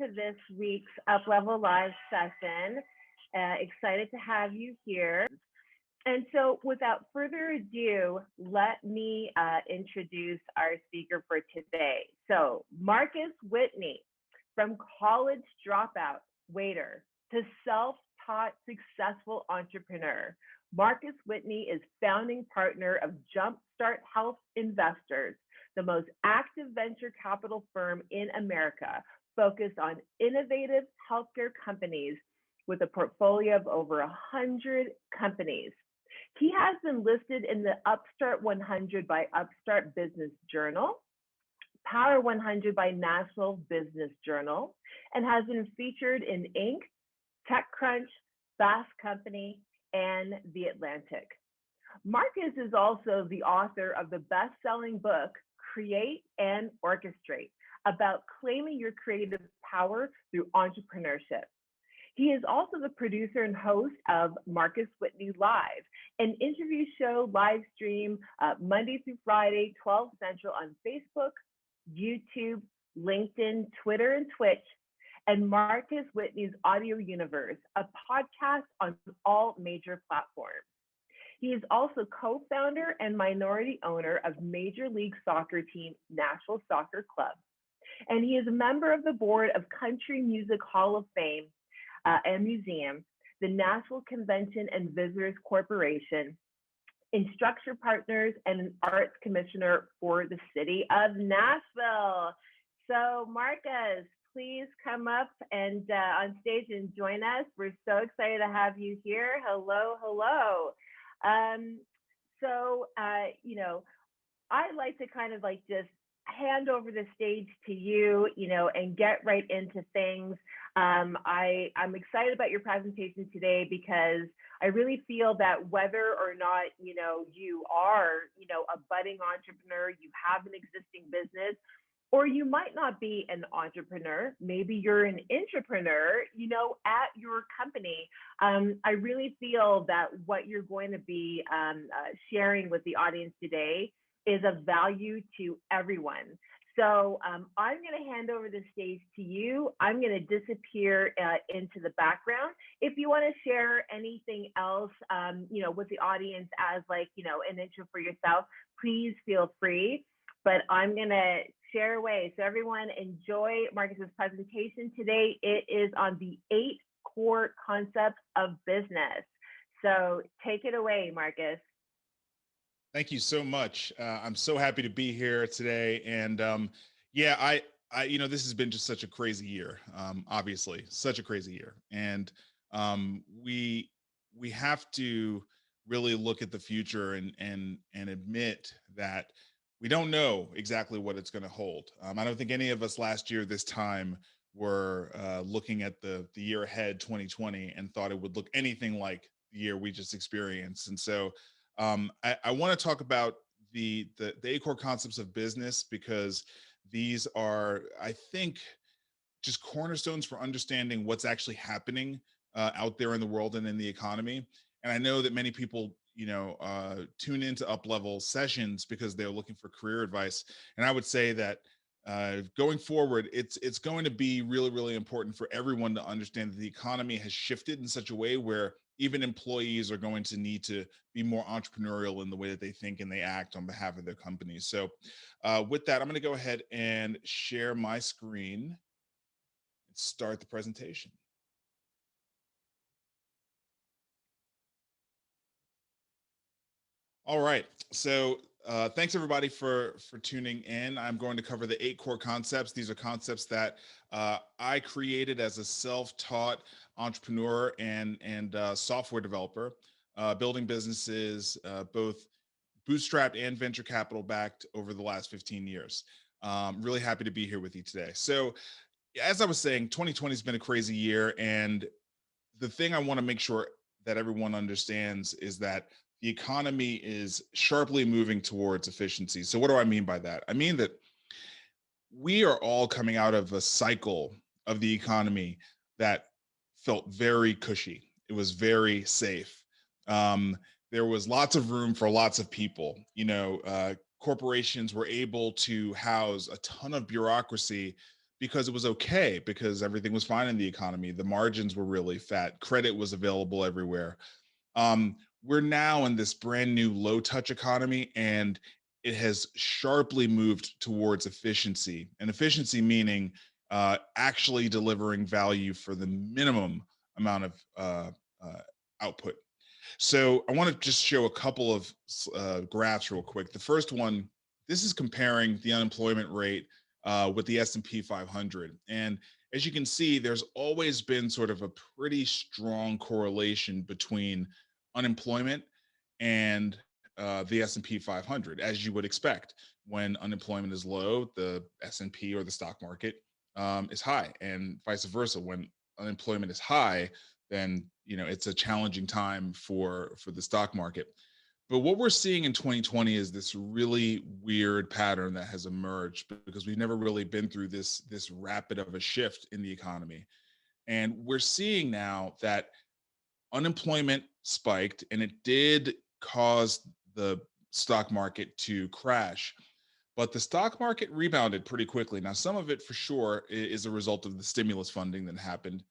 to this week's Uplevel Live session. Excited to have you here. And so without further ado, let me introduce our speaker for today. So Marcus Whitney, from college dropout waiter to self-taught successful entrepreneur. Marcus Whitney is founding partner of Jumpstart Health Investors, the most active venture capital firm in America, focused on innovative healthcare companies with a portfolio of over 100 companies. He has been listed in the Upstart 100 by Upstart Business Journal, Power 100 by Nashville Business Journal, and has been featured in Inc., Techcrunch, Fast Company, and The Atlantic. Marcus is also the author of the best-selling book, Create and Orchestrate, about claiming your creative power through entrepreneurship. He is also the producer and host of Marcus Whitney Live, an interview show live stream Monday through Friday, 12 Central on Facebook, YouTube, LinkedIn, Twitter, and Twitch, and Marcus Whitney's Audio Universe, a podcast on all major platforms. He is also co-founder and minority owner of Major League Soccer team Nashville Soccer Club. And he is a member of the board of Country Music Hall of Fame and Museum, the Nashville Convention and Visitors Corporation, Instructure Partners, and an Arts Commissioner for the City of Nashville. So Marcus, please come up and on stage and join us. We're so excited to have you here. Hello, hello. I'd like to kind of just hand over the stage to you, and get right into things. I'm excited about your presentation today because I really feel that whether or not, you are, a budding entrepreneur, you have an existing business, or you might not be an entrepreneur, maybe you're an intrapreneur, at your company. I really feel that what you're going to be sharing with the audience today is of value to everyone. So I'm going to hand over the stage to you. I'm going to disappear into the background. If you want to share anything else, with the audience as an intro for yourself, please feel free. But I'm going to share away. So everyone enjoy Marcus's presentation today. It is on the 8 core concepts of business. So take it away, Marcus. Thank you so much. I'm so happy to be here today. And I this has been just such a crazy year. Obviously, such a crazy year. And we have to really look at the future and admit that we don't know exactly what it's going to hold. I don't think any of us last year this time were looking at the year ahead, 2020, and thought it would look anything like the year we just experienced. And so I want to talk about the 8 core concepts of business because these are, I think, just cornerstones for understanding what's actually happening out there in the world and in the economy. And I know that many people, tune into Uplevel sessions because they're looking for career advice. And I would say that going forward, it's going to be really, really important for everyone to understand that the economy has shifted in such a way where even employees are going to need to be more entrepreneurial in the way that they think and they act on behalf of their companies. So with that, I'm going to go ahead and share my screen and start the presentation. All right. So thanks everybody for tuning in. I'm going to cover the 8 core concepts. These are concepts that I created as a self-taught entrepreneur and software developer, building businesses both bootstrapped and venture capital backed over the last 15 years. Really happy to be here with you today. So as I was saying, 2020 has been a crazy year. And the thing I want to make sure that everyone understands is that the economy is sharply moving towards efficiency. So what do I mean by that? I mean that we are all coming out of a cycle of the economy that felt very cushy. It was very safe. There was lots of room for lots of people. Corporations were able to house a ton of bureaucracy because it was okay, because everything was fine in the economy. The margins were really fat. Credit was available everywhere. We're now in this brand new low touch economy, and it has sharply moved towards efficiency, and efficiency meaning actually delivering value for the minimum amount of output. So I want to just show a couple of graphs real quick. The first one, this is comparing the unemployment rate with the S&P 500. And as you can see, there's always been sort of a pretty strong correlation between unemployment and the S&P 500, as you would expect. When unemployment is low, the S&P or the stock market is high, and vice versa. When unemployment is high, then it's a challenging time for the stock market. But what we're seeing in 2020 is this really weird pattern that has emerged, because we've never really been through this rapid of a shift in the economy. And we're seeing now that unemployment spiked, and it did cause the stock market to crash. But the stock market rebounded pretty quickly. Now, some of it for sure is a result of the stimulus funding that happened.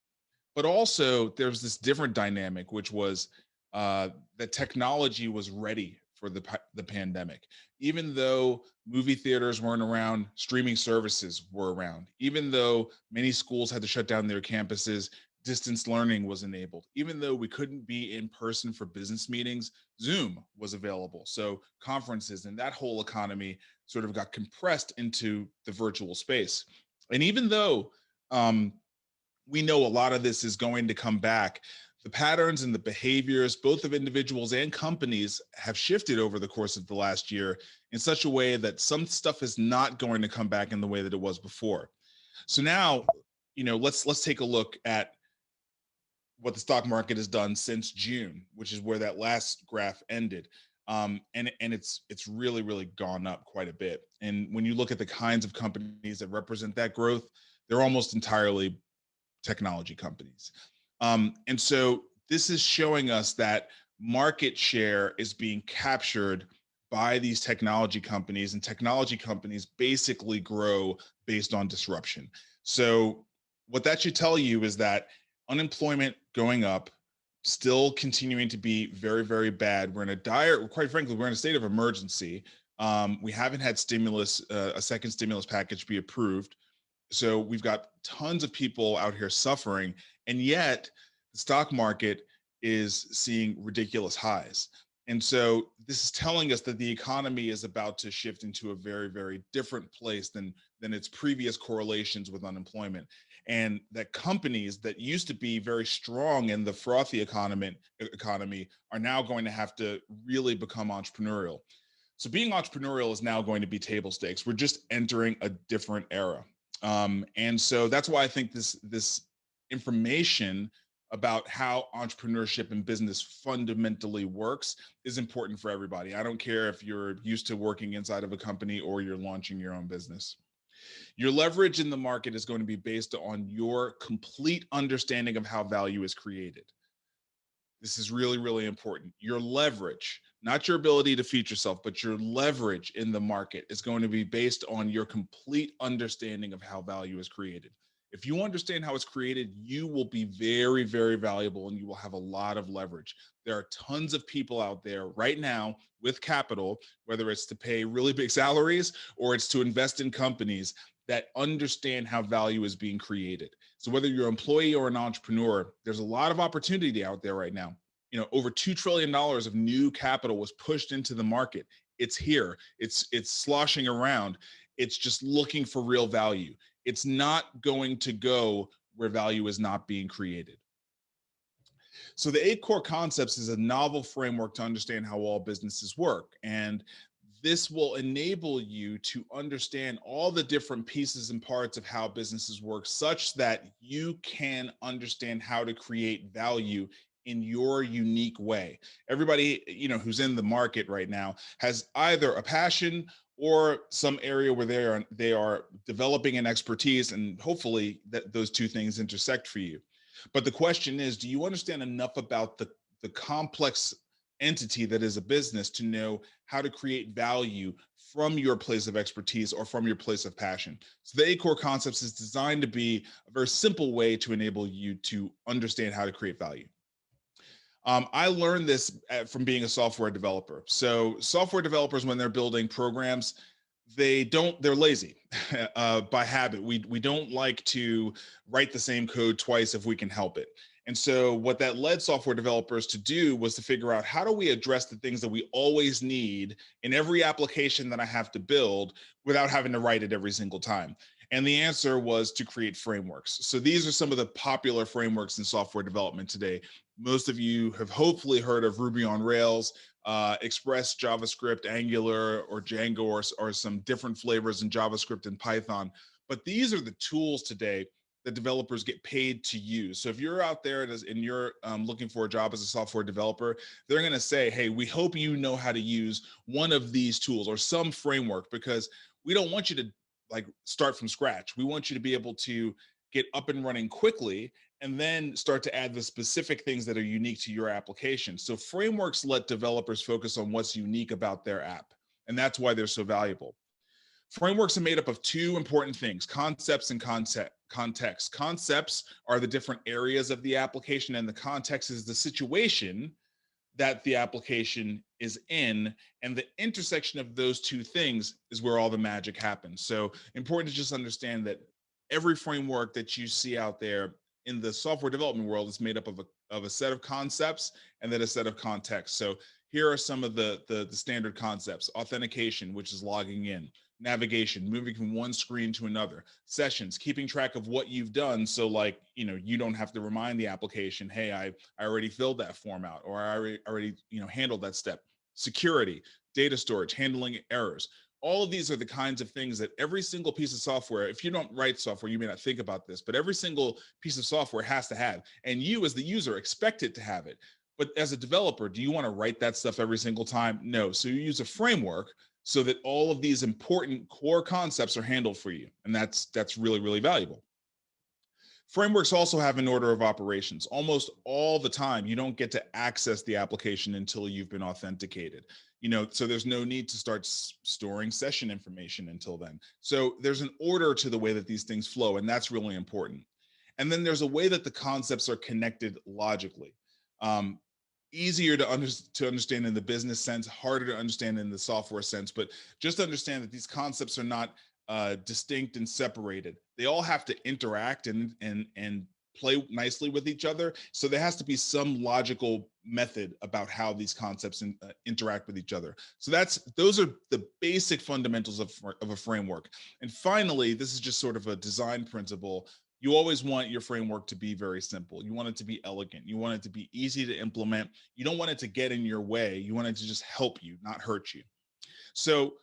But also, there's this different dynamic, which was that technology was ready for the pandemic. Even though movie theaters weren't around, streaming services were around. Even though many schools had to shut down their campuses, distance learning was enabled. Even though we couldn't be in person for business meetings, Zoom was available. So conferences and that whole economy sort of got compressed into the virtual space. And even though we know a lot of this is going to come back, the patterns and the behaviors, both of individuals and companies, have shifted over the course of the last year in such a way that some stuff is not going to come back in the way that it was before. So now, let's take a look at what the stock market has done since June, which is where that last graph ended. And it's really, really gone up quite a bit. And when you look at the kinds of companies that represent that growth, they're almost entirely technology companies. And so this is showing us that market share is being captured by these technology companies, and technology companies basically grow based on disruption. So what that should tell you is that unemployment going up, still continuing to be very, very bad. We're in quite frankly, we're in a state of emergency. We haven't had a second stimulus package be approved. So we've got tons of people out here suffering, and yet the stock market is seeing ridiculous highs. And so this is telling us that the economy is about to shift into a very, very different place than its previous correlations with unemployment. And that companies that used to be very strong in the frothy economy are now going to have to really become entrepreneurial. So being entrepreneurial is now going to be table stakes. We're just entering a different era. And so that's why I think this information about how entrepreneurship and business fundamentally works is important for everybody. I don't care if you're used to working inside of a company or you're launching your own business. Your leverage in the market is going to be based on your complete understanding of how value is created. This is really, really important. Your leverage, not your ability to feed yourself, but your leverage in the market is going to be based on your complete understanding of how value is created. If you understand how it's created, you will be very, very valuable, and you will have a lot of leverage. There are tons of people out there right now with capital, whether it's to pay really big salaries or it's to invest in companies that understand how value is being created. So whether you're an employee or an entrepreneur, there's a lot of opportunity out there right now. Over $2 trillion of new capital was pushed into the market. It's here. It's sloshing around. It's just looking for real value. It's not going to go where value is not being created. So the 8 core concepts is a novel framework to understand how all businesses work. And this will enable you to understand all the different pieces and parts of how businesses work, such that you can understand how to create value in your unique way. Everybody, who's in the market right now has either a passion or some area where they are developing an expertise, and hopefully that those two things intersect for you. But the question is, do you understand enough about the complex entity that is a business to know how to create value from your place of expertise or from your place of passion. So the 8 core concepts is designed to be a very simple way to enable you to understand how to create value. I learned this from being a software developer. So software developers, when they're building programs, they're lazy by habit. We don't like to write the same code twice if we can help it. And so what that led software developers to do was to figure out, how do we address the things that we always need in every application that I have to build without having to write it every single time? And the answer was to create frameworks. So these are some of the popular frameworks in software development today. Most of you have hopefully heard of Ruby on Rails, Express, JavaScript, Angular, or Django, or some different flavors in JavaScript and Python. But these are the tools today that developers get paid to use. So if you're out there and you're looking for a job as a software developer, they're going to say, hey, we hope you know how to use one of these tools or some framework, because we don't want you to start from scratch. We want you to be able to get up and running quickly and then start to add the specific things that are unique to your application. So frameworks let developers focus on what's unique about their app. And that's why they're so valuable. Frameworks are made up of 2 important things: concepts and context. Concepts are the different areas of the application, and the context is the situation that the application is in, and the intersection of those 2 things is where all the magic happens. So important to just understand that every framework that you see out there in the software development world is made up of a set of concepts and then a set of contexts. So here are some of the standard concepts: authentication, which is logging in; navigation, moving from one screen to another; sessions, keeping track of what you've done, so you don't have to remind the application, hey, I already filled that form out, or I already handled that step; security, data storage, handling errors. All of these are the kinds of things that every single piece of software, if you don't write software, you may not think about this, but every single piece of software has to have, and you as the user expect it to have it. But as a developer, do you want to write that stuff every single time? No. So you use a framework so that all of these important core concepts are handled for you. And that's really, really valuable. Frameworks also have an order of operations. Almost all the time, you don't get to access the application until you've been authenticated. So there's no need to start storing session information until then. So there's an order to the way that these things flow, and that's really important. And then there's a way that the concepts are connected logically. Easier to understand in the business sense, harder to understand in the software sense, but just understand that these concepts are not distinct and separated. They all have to interact and play nicely with each other. So there has to be some logical method about how these concepts interact with each other. So those are the basic fundamentals of a framework. And finally, this is just sort of a design principle. You always want your framework to be very simple. You want it to be elegant. You want it to be easy to implement. You don't want it to get in your way. You want it to just help you, not hurt you. So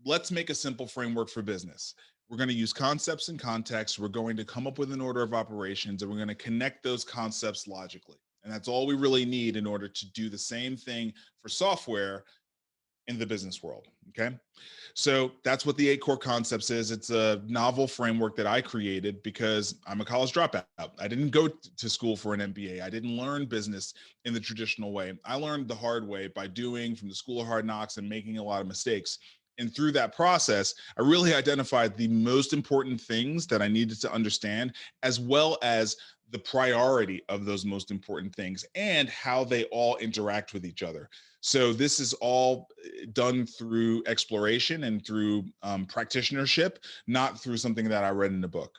let's make a simple framework for business. We're going to use concepts and context. We're going to come up with an order of operations, and we're going to connect those concepts logically. And that's all we really need in order to do the same thing for software in the business world. Okay. So that's what the 8 core concepts is. It's a novel framework that I created because I'm a college dropout. I didn't go to school for an MBA. I didn't learn business in the traditional way. I learned the hard way by doing from the school of hard knocks and making a lot of mistakes. And through that process, I really identified the most important things that I needed to understand, as well as the priority of those most important things and how they all interact with each other. So this is all done through exploration and through practitionership, not through something that I read in a book.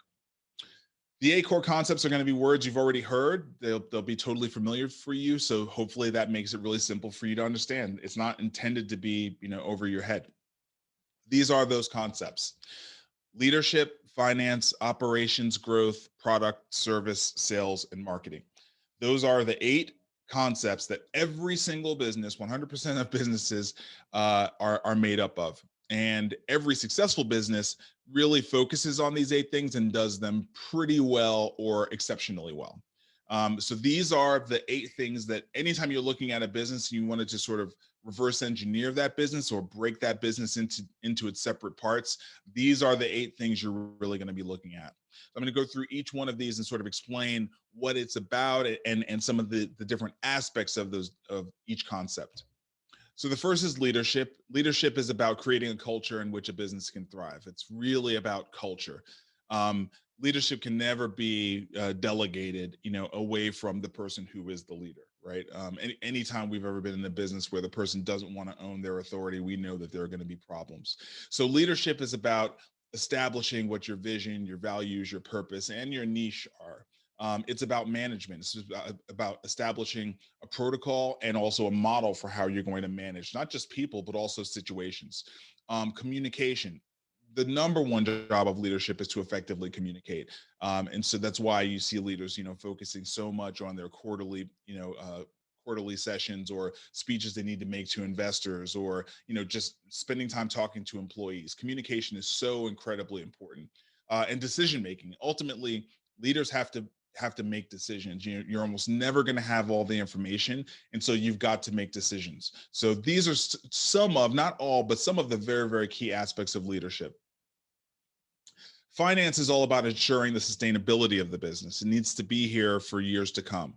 The 8 core concepts are going to be words you've already heard. They'll be totally familiar for you. So hopefully that makes it really simple for you to understand. It's not intended to be, over your head. These are those concepts: leadership, finance, operations, growth, product, service, sales, and marketing. Those are the 8 concepts that every single business, 100% of businesses are made up of. And every successful business really focuses on these 8 things and does them pretty well or exceptionally well. So these are the 8 things that anytime you're looking at a business, you wanted to sort of reverse engineer that business or break that business into its separate parts. These are the 8 things you're really going to be looking at. I'm going to go through each one of these and sort of explain what it's about, and some of the different aspects of each concept. So the first is leadership. Leadership is about creating a culture in which a business can thrive. It's really about culture. Um, Leadership can never be delegated, away from the person who is the leader, right? Anytime we've ever been in a business where the person doesn't want to own their authority, we know that there are going to be problems. So leadership is about establishing what your vision, your values, your purpose, and your niche are. It's about management. It's about establishing a protocol and also a model for how you're going to manage not just people, but also situations. Communication. The number one job of leadership is to effectively communicate. And so that's why you see leaders, focusing so much on their quarterly sessions or speeches they need to make to investors, or just spending time talking to employees. Communication is so incredibly important. And decision making. Ultimately, leaders have to make decisions. You're almost never going to have all the information, and so you've got to make decisions. So these are some of, not all, but some of the very, very key aspects of leadership. Finance is all about ensuring the sustainability of the business. It needs to be here for years to come.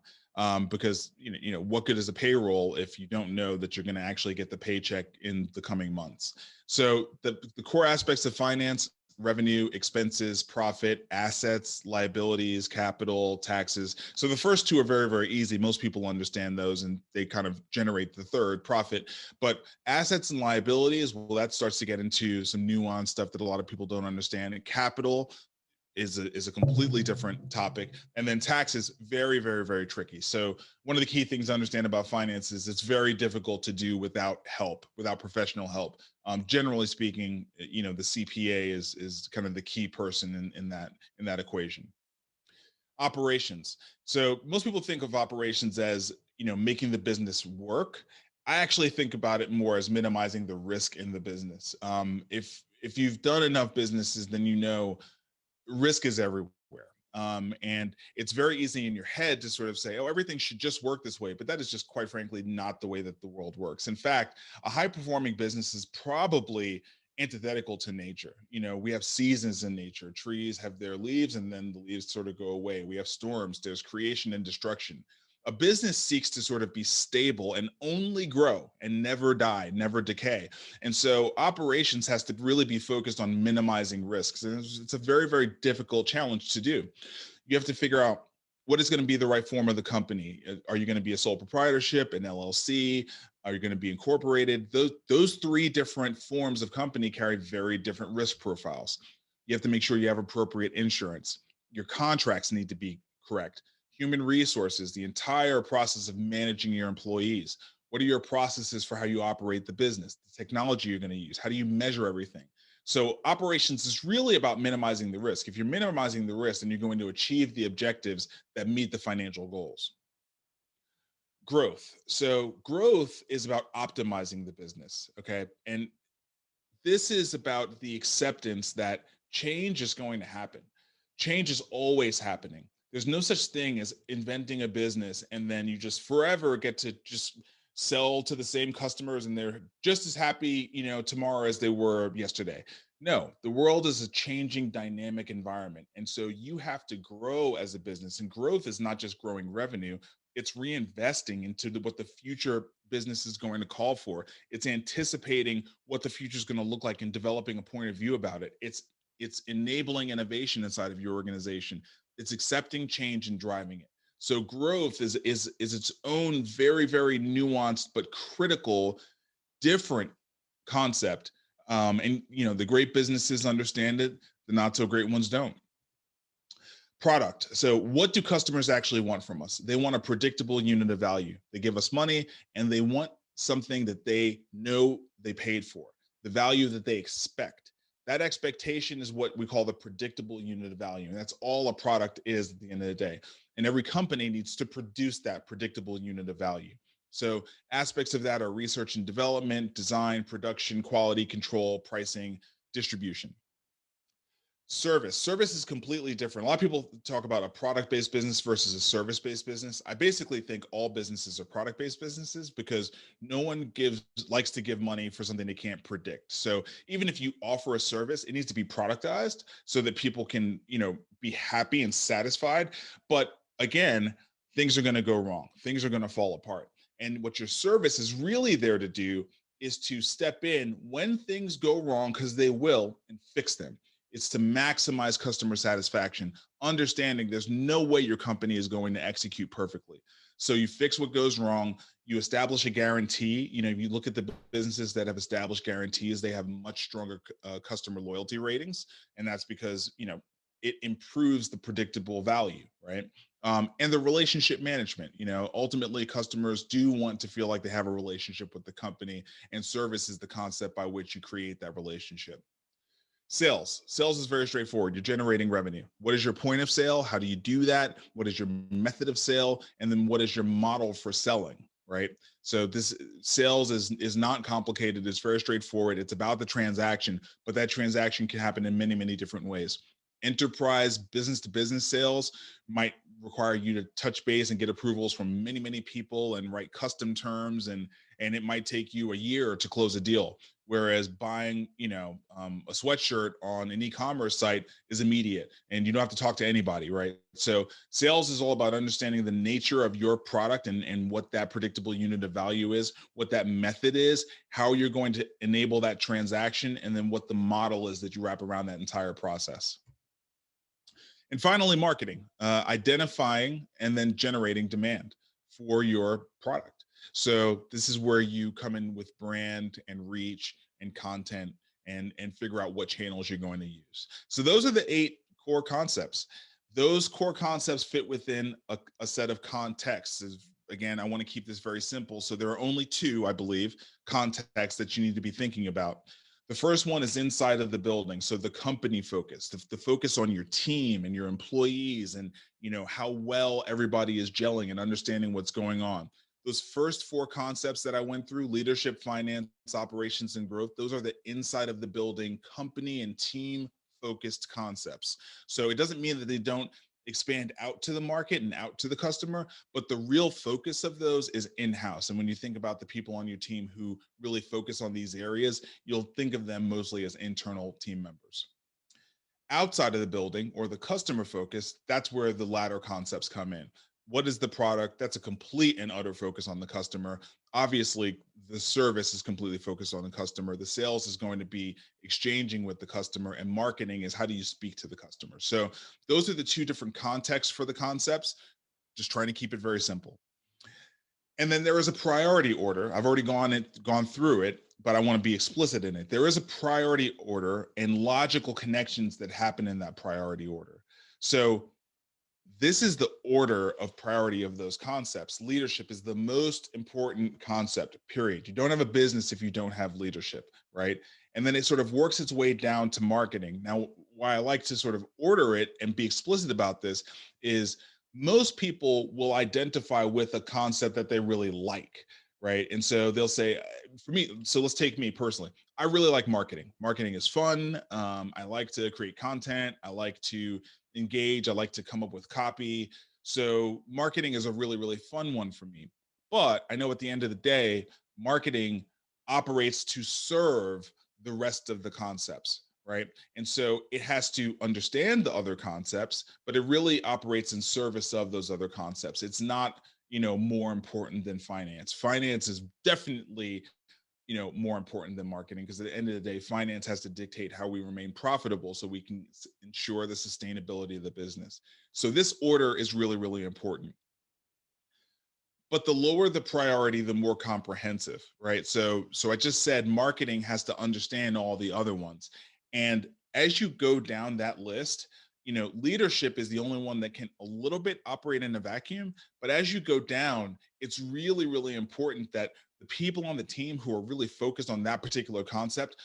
Because what good is a payroll if you don't know that you're going to actually get the paycheck in the coming months? So the core aspects of finance: revenue, expenses, profit, assets, liabilities, capital, taxes. So the first two are very, very easy. Most people understand those, and they kind of generate the third, profit. But assets and liabilities, well, that starts to get into some nuanced stuff that a lot of people don't understand. And capital is a completely different topic. And then taxes, very, very, very tricky. So one of the key things to understand about finance is it's very difficult to do without help, without professional help. Generally speaking, the CPA is kind of the key person in that equation. Operations. So most people think of operations as, making the business work. I actually think about it more as minimizing the risk in the business. If you've done enough businesses, then risk is everywhere. And it's very easy in your head to sort of say, oh, everything should just work this way. But that is just, quite frankly, not the way that the world works. In fact, a high performing business is probably antithetical to nature. We have seasons in nature. Trees have their leaves, and then the leaves sort of go away. We have storms, there's creation and destruction. A business seeks to sort of be stable and only grow and never die, never decay. And so operations has to really be focused on minimizing risks. And it's a very, very difficult challenge to do. You have to figure out what is going to be the right form of the company. Are you going to be a sole proprietorship, an LLC? Are you going to be incorporated? Those three different forms of company carry very different risk profiles. You have to make sure you have appropriate insurance. Your contracts need to be correct. Human resources, the entire process of managing your employees. What are your processes for how you operate the business? The technology you're going to use? How do you measure everything? So operations is really about minimizing the risk. If you're minimizing the risk, then you're going to achieve the objectives that meet the financial goals. Growth. So growth is about optimizing the business, okay? And this is about the acceptance that change is going to happen. Change is always happening. There's no such thing as inventing a business and then you just forever get to just sell to the same customers and they're just as happy, tomorrow as they were yesterday. No, the world is a changing dynamic environment. And so you have to grow as a business, and growth is not just growing revenue, it's reinvesting into what the future business is going to call for. It's anticipating what the future is going to look like and developing a point of view about it. It's enabling innovation inside of your organization. It's accepting change and driving it. So growth is its own very, very nuanced but critical, different concept. And the great businesses understand it, the not so great ones don't. Product. So what do customers actually want from us? They want a predictable unit of value. They give us money and they want something that they know they paid for, the value that they expect. That expectation is what we call the predictable unit of value. And that's all a product is at the end of the day. And every company needs to produce that predictable unit of value. So aspects of that are research and development, design, production, quality control, pricing, distribution. Service is completely different. A lot of people talk about a product-based business versus a service-based business. I basically think all businesses are product-based businesses because no one likes to give money for something they can't predict. So even if you offer a service, it needs to be productized so that people can, be happy and satisfied. But again, things are going to go wrong. Things are going to fall apart. And what your service is really there to do is to step in when things go wrong, because they will, and fix them. It's to maximize customer satisfaction, understanding there's no way your company is going to execute perfectly. So you fix what goes wrong, you establish a guarantee. If you look at the businesses that have established guarantees, they have much stronger customer loyalty ratings. And that's because, it improves the predictable value, right? And the relationship management. Ultimately, customers do want to feel like they have a relationship with the company, and service is the concept by which you create that relationship. Sales is very straightforward. You're generating revenue. What is your point of sale? How do you do that? What is your method of sale? And then what is your model for selling, right? So this sales is not complicated. It's very straightforward. It's about the transaction, but that transaction can happen in many, many different ways. Enterprise business to business sales might require you to touch base and get approvals from many, many people and write custom terms, and it might take you a year to close a deal. Whereas buying, a sweatshirt on an e-commerce site is immediate, and you don't have to talk to anybody, right? So sales is all about understanding the nature of your product and what that predictable unit of value is, what that method is, how you're going to enable that transaction, and then what the model is that you wrap around that entire process. And finally, marketing, identifying and then generating demand for your product. So this is where you come in with brand and reach and content, and figure out what channels you're going to use. So those are the 8 core concepts. Those core concepts fit within a set of contexts. Again, I want to keep this very simple. So there are only 2, I believe, contexts that you need to be thinking about. The first one is inside of the building. So the company focus, the focus on your team and your employees, and how well everybody is gelling and understanding what's going on. Those first 4 concepts that I went through, leadership, finance, operations, and growth, those are the inside of the building company and team focused concepts. So it doesn't mean that they don't expand out to the market and out to the customer, but the real focus of those is in-house. And when you think about the people on your team who really focus on these areas, you'll think of them mostly as internal team members. Outside of the building, or the customer focus, that's where the latter concepts come in. What is the product? That's a complete and utter focus on the customer. Obviously, the service is completely focused on the customer. The sales is going to be exchanging with the customer, and marketing is how do you speak to the customer. So those are the 2 different contexts for the concepts, just trying to keep it very simple. And then there is a priority order. I've already gone through it, but I want to be explicit in it. There is a priority order and logical connections that happen in that priority order. So this is the order of priority of those concepts. Leadership is the most important concept, period. You don't have a business if you don't have leadership, right? And then it sort of works its way down to marketing. Now, why I like to sort of order it and be explicit about this is most people will identify with a concept that they really like, right? And so they'll say, for me, so let's take me personally. I really like marketing. Marketing is fun. I like to create content. I like to engage. I like to come up with copy. So marketing is a really, really fun one for me. But I know at the end of the day, marketing operates to serve the rest of the concepts, right? And so it has to understand the other concepts, but it really operates in service of those other concepts. It's not, more important than finance. Finance is definitely more important than marketing, because at the end of the day, finance has to dictate how we remain profitable so we can ensure the sustainability of the business. So this order is really, really important. But the lower the priority, the more comprehensive, right? So I just said marketing has to understand all the other ones. And as you go down that list, leadership is the only one that can a little bit operate in a vacuum. But as you go down, it's really, really important that the people on the team who are really focused on that particular concept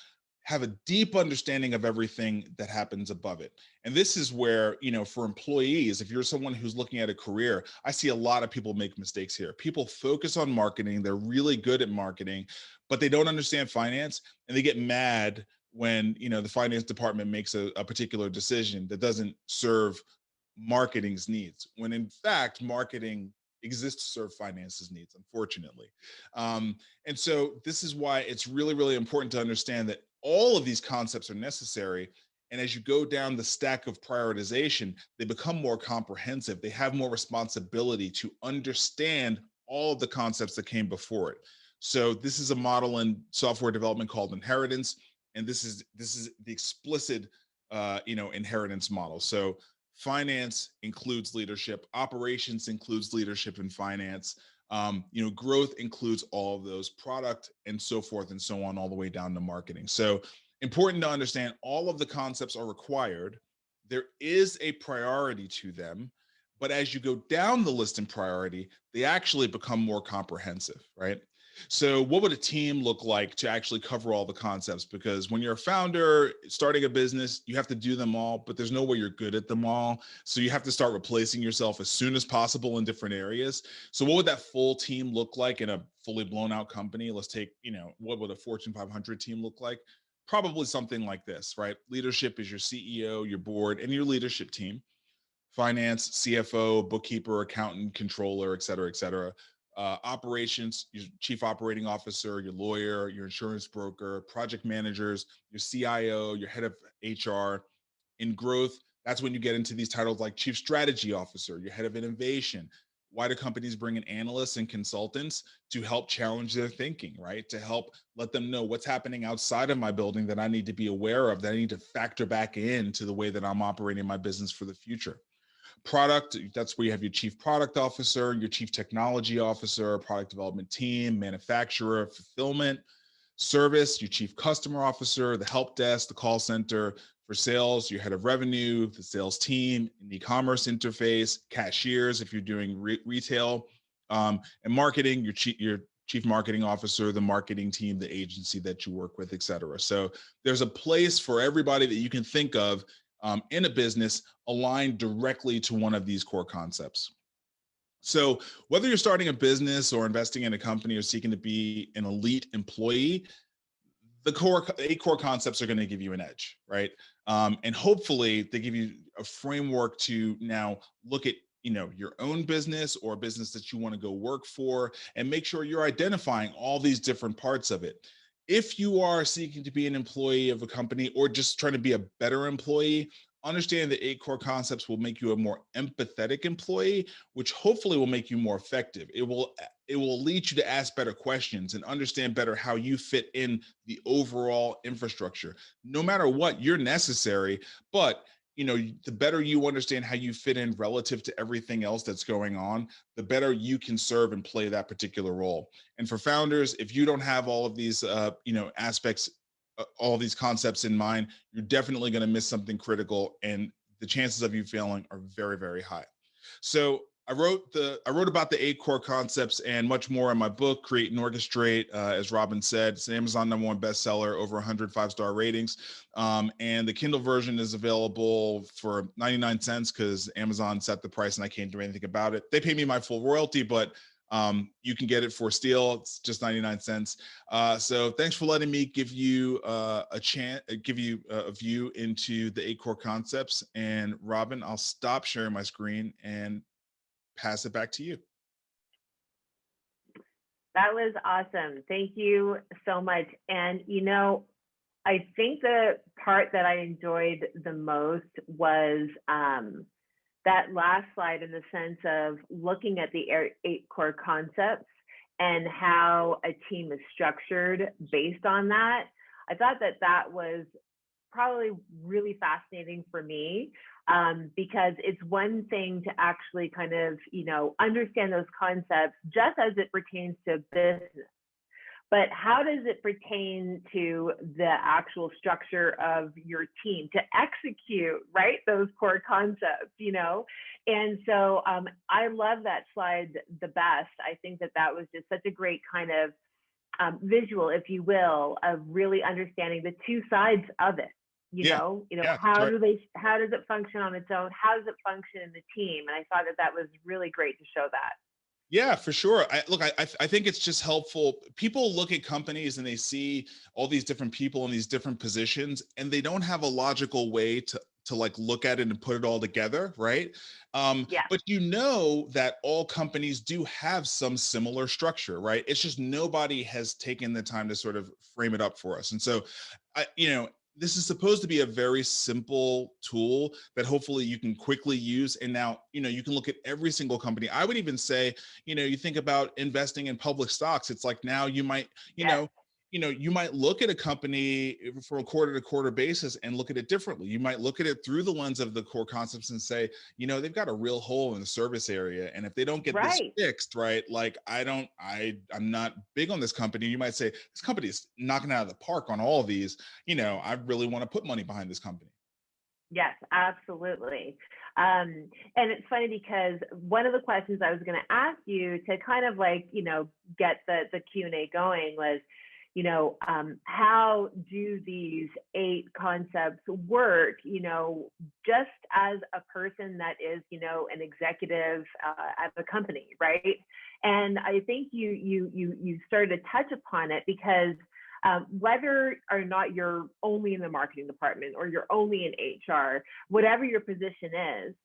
have a deep understanding of everything that happens above it. And this is where, for employees, if you're someone who's looking at a career, I see a lot of people make mistakes here. People focus on marketing, they're really good at marketing, but they don't understand finance, and they get mad when, the finance department makes a particular decision that doesn't serve marketing's needs, when in fact, marketing exists to serve finance's needs, unfortunately. And so this is why it's really, really important to understand that all of these concepts are necessary, And as you go down the stack of prioritization, they become more comprehensive. They have more responsibility to understand all of the concepts that came before it. So this is a model in software development called inheritance, and this is the explicit inheritance model. So finance includes leadership, operations includes leadership and finance. Growth includes all of those, product and so forth and so on, all the way down to marketing. So important to understand all of the concepts are required. There is a priority to them, but as you go down the list in priority, they actually become more comprehensive, right? So what would a team look like to actually cover all the concepts? Because when you're a founder starting a business, you have to do them all, but there's no way you're good at them all. So you have to start replacing yourself as soon as possible in different areas. So what would that full team look like in a fully blown out company? Let's take, what would a Fortune 500 team look like? Probably something like this, right? Leadership is your CEO, your board, and your leadership team. Finance, CFO, bookkeeper, accountant, controller, et cetera, et cetera. Operations, your chief operating officer, your lawyer, your insurance broker, project managers, your CIO, your head of HR. In growth, that's when you get into these titles like chief strategy officer, your head of innovation. Why do companies bring in analysts and consultants? To help challenge their thinking, right? To help let them know what's happening outside of my building that I need to be aware of, that I need to factor back into the way that I'm operating my business for the future. Product, that's where you have your chief product officer, your chief technology officer, product development team, manufacturer, fulfillment. Service, your chief customer officer, the help desk, the call center. For sales, your head of revenue, the sales team, an e-commerce interface, cashiers if you're doing retail, and marketing, your chief marketing officer, the marketing team, the agency that you work with, et cetera. So there's a place for everybody that you can think of in a business aligned directly to one of these core concepts. So whether you're starting a business or investing in a company or seeking to be an elite employee, the 8 core concepts are going to give you an edge, right? And hopefully they give you a framework to now look at your own business or a business that you want to go work for, and make sure you're identifying all these different parts of it. If you are seeking to be an employee of a company or just trying to be a better employee, understand the 8 core concepts will make you a more empathetic employee, which hopefully will make you more effective. It will lead you to ask better questions and understand better how you fit in the overall infrastructure. No matter what, you're necessary, but the better you understand how you fit in relative to everything else that's going on, the better you can serve and play that particular role. And for founders, if you don't have all of these aspects, all these concepts in mind, you're definitely going to miss something critical, and the chances of you failing are very, very high. So I wrote about the 8 core concepts and much more in my book, Create and Orchestrate. As Robin said, it's an Amazon #1 bestseller, over 100 5-star ratings. And the Kindle version is available for 99 cents because Amazon set the price and I can't do anything about it. They pay me my full royalty, but you can get it for steal. It's just 99 cents. So thanks for letting me give you a view into the 8 core concepts. And Robin, I'll stop sharing my screen and pass it back to you. That was awesome. Thank you so much. And, I think the part that I enjoyed the most was that last slide, in the sense of looking at the 8 core concepts and how a team is structured based on that. I thought that was probably really fascinating for me, because it's one thing to actually kind of, understand those concepts just as it pertains to business. But how does it pertain to the actual structure of your team to execute, right, those core concepts, And so I love that slide the best. I think that was just such a great kind of visual, if you will, of really understanding the 2 sides of it. How does it function on its own? How does it function in the team? And I thought that was really great to show that. Yeah, for sure. I think it's just helpful. People look at companies and they see all these different people in these different positions, and they don't have a logical way to like look at it and put it all together, right? Yeah. But that all companies do have some similar structure, right? It's just nobody has taken the time to sort of frame it up for us. And so, this is supposed to be a very simple tool that hopefully you can quickly use. And now, you can look at every single company. I would even say, you think about investing in public stocks. It's like now you might, Yes. you might look at a company from a quarter to quarter basis and look at it differently. You might look at it through the lens of the core concepts and say, they've got a real hole in the service area. And if they don't get this Right. fixed, right, like I'm not big on this company. You might say, this company is knocking out of the park on all of these. I really want to put money behind this company. Yes, absolutely. And it's funny because one of the questions I was going to ask you to kind of like, get the Q&A going was, how do these 8 concepts work, just as a person that is, an executive at the company, right? And I think you started to touch upon it because whether or not you're only in the marketing department or you're only in HR, whatever your position is,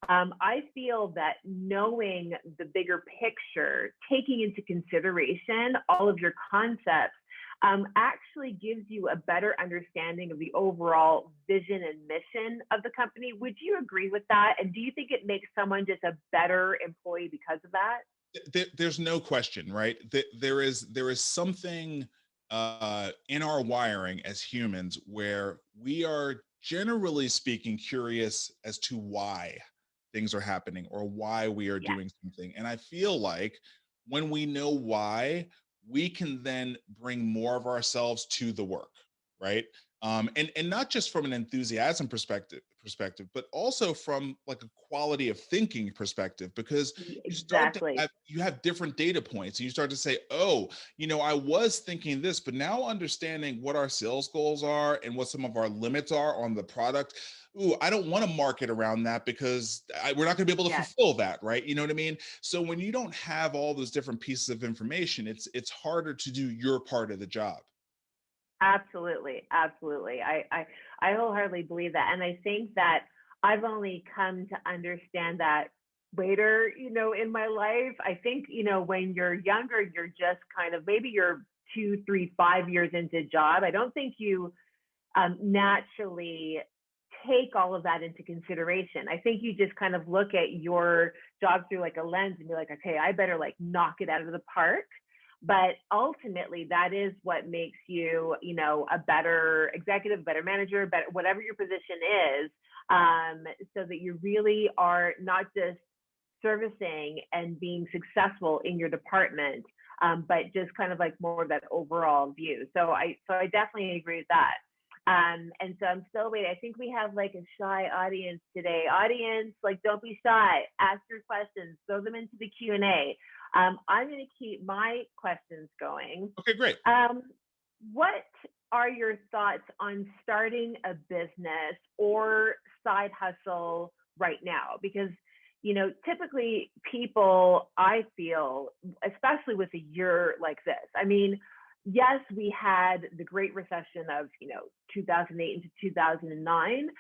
I feel that knowing the bigger picture, taking into consideration all of your concepts, actually gives you a better understanding of the overall vision and mission of the company. Would you agree with that? And do you think it makes someone just a better employee because of that? There's no question, right? There is something in our wiring as humans where we are, generally speaking, curious as to why things are happening or why we are Yes. doing something. And I feel like when we know why, we can then bring more of ourselves to the work, right? And not just from an enthusiasm perspective, but also from like a quality of thinking perspective, because Exactly. you have different data points and you start to say, oh, I was thinking this, but now understanding what our sales goals are and what some of our limits are on the product. Ooh, I don't want to market around that because we're not going to be able to Yes. fulfill that, right? You know what I mean? So when you don't have all those different pieces of information, it's harder to do your part of the job. Absolutely, absolutely. I wholeheartedly believe that, and I think that I've only come to understand that later, in my life. I think when you're younger, you're just kind of maybe you're 2, 3, 5 years into a job. I don't think you naturally take all of that into consideration. I think you just kind of look at your job through like a lens and be like, okay, I better like knock it out of the park. But ultimately, that is what makes you, a better executive, better manager, better whatever your position is, so that you really are not just servicing and being successful in your department, but just kind of like more of that overall view. So I definitely agree with that. And so I'm still waiting. I think we have like a shy audience today. Audience, like don't be shy. Ask your questions. Throw them into the Q&A. I'm going to keep my questions going. Okay, great. What are your thoughts on starting a business or side hustle right now? Because, typically people, I feel, especially with a year like this, I mean, yes, we had the Great Recession of, 2008 into 2009.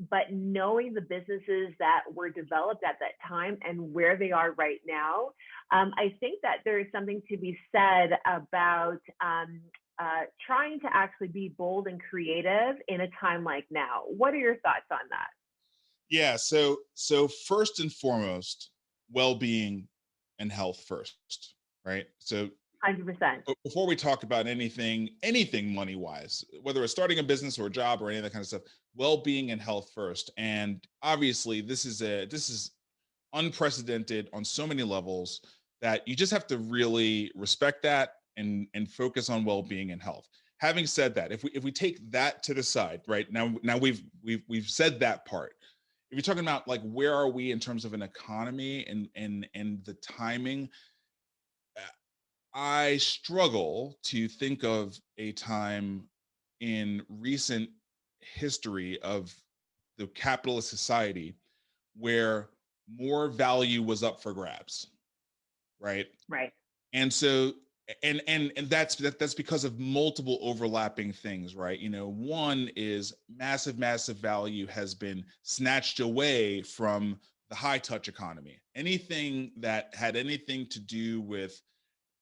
But knowing the businesses that were developed at that time and where they are right now, I think that there is something to be said about trying to actually be bold and creative in a time like now. What are your thoughts on that? Yeah, so first and foremost, well-being and health first, right? So 100%. before we talk about anything money wise, whether it's starting a business or a job or any of that kind of stuff, well-being and health first. And obviously this is unprecedented on so many levels that you just have to really respect that and focus on well-being and health. Having said that, if we take that to the side, right now we've said that part. If you're talking about like where are we in terms of an economy and the timing, I struggle to think of a time in recent history of the capitalist society where more value was up for grabs, right? Right. And so and that's because of multiple overlapping things, right? One is massive value has been snatched away from the high touch economy. Anything that had anything to do with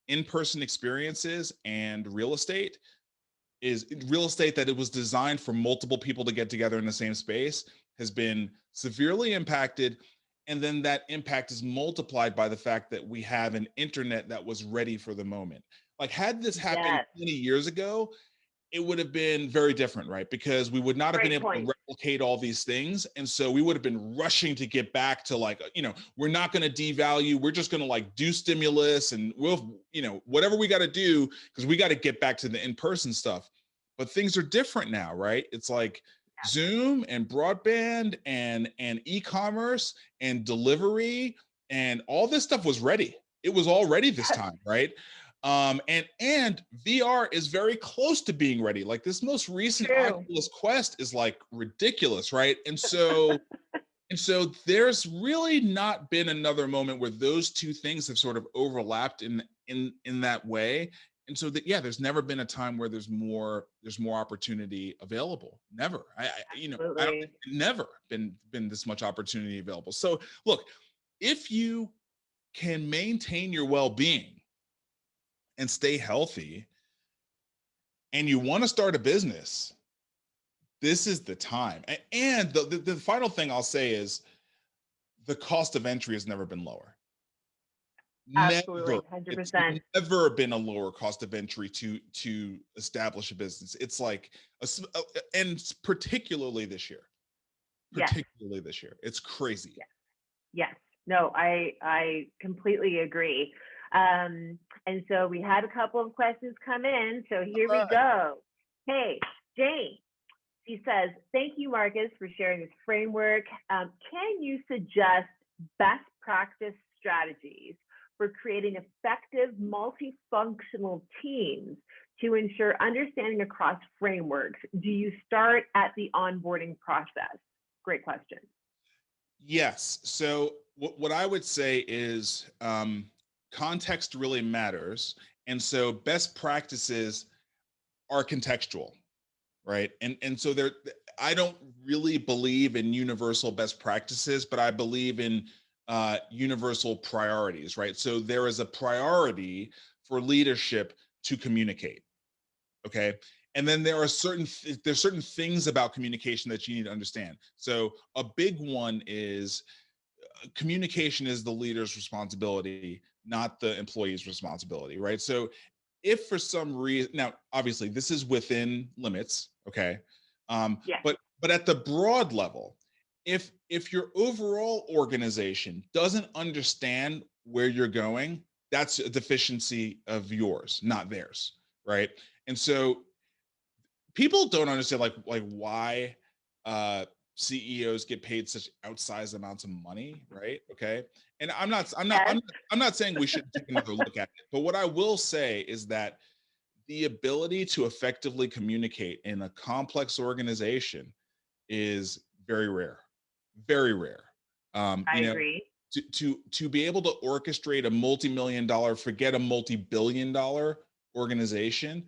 in-person experiences and real estate real estate that it was designed for multiple people to get together in the same space has been severely impacted. And then that impact is multiplied by the fact that we have an internet that was ready for the moment. Like, had this happened Yes. 20 years ago, it would have been very different, right? Because we would not have been Great able to point. replicate all these things. And so we would have been rushing to get back to, like, we're not going to devalue. We're just going to, like, do stimulus and we'll, whatever we got to do, because we got to get back to the in-person stuff. But things are different now, right? It's like Zoom and broadband and e-commerce and delivery and all this stuff was ready. It was all ready this time, right? And VR is very close to being ready. Like, this most recent Oculus Quest is, like, ridiculous, right? And so there's really not been another moment where those two things have sort of overlapped in that way. And so there's never been a time where there's more opportunity available. Never. I don't think never been this much opportunity available. So look, if you can maintain your well-being and stay healthy, and you want to start a business, this is the time. And the final thing I'll say is the cost of entry has never been lower. Absolutely, Never. 100%. It's never been a lower cost of entry to establish a business. It's like, and particularly this year. Particularly this year. It's crazy. Yes. No, I completely agree. And so we had a couple of questions come in. So here we go. Hey, Jane, she says, thank you, Marcus, for sharing this framework. Can you suggest best practice strategies for creating effective multifunctional teams to ensure understanding across frameworks? Do you start at the onboarding process? Great question. Yes. So what I would say is context really matters. And so best practices are contextual, right? And so I don't really believe in universal best practices, but I believe in universal priorities, right? So there is a priority for leadership to communicate, okay? And then there's certain things about communication that you need to understand. So a big one is communication is the leader's responsibility, not the employee's responsibility, right? So if for some reason, now obviously this is within limits, okay? But at the broad level, if your overall organization doesn't understand where you're going, that's a deficiency of yours, not theirs, right? And so people don't understand like why CEOs get paid such outsized amounts of money, right? Okay. And I'm not saying we should take another look at it, but what I will say is that the ability to effectively communicate in a complex organization is very rare, very rare. I agree. To be able to orchestrate a multi-million-dollar, forget a multi-billion-dollar organization,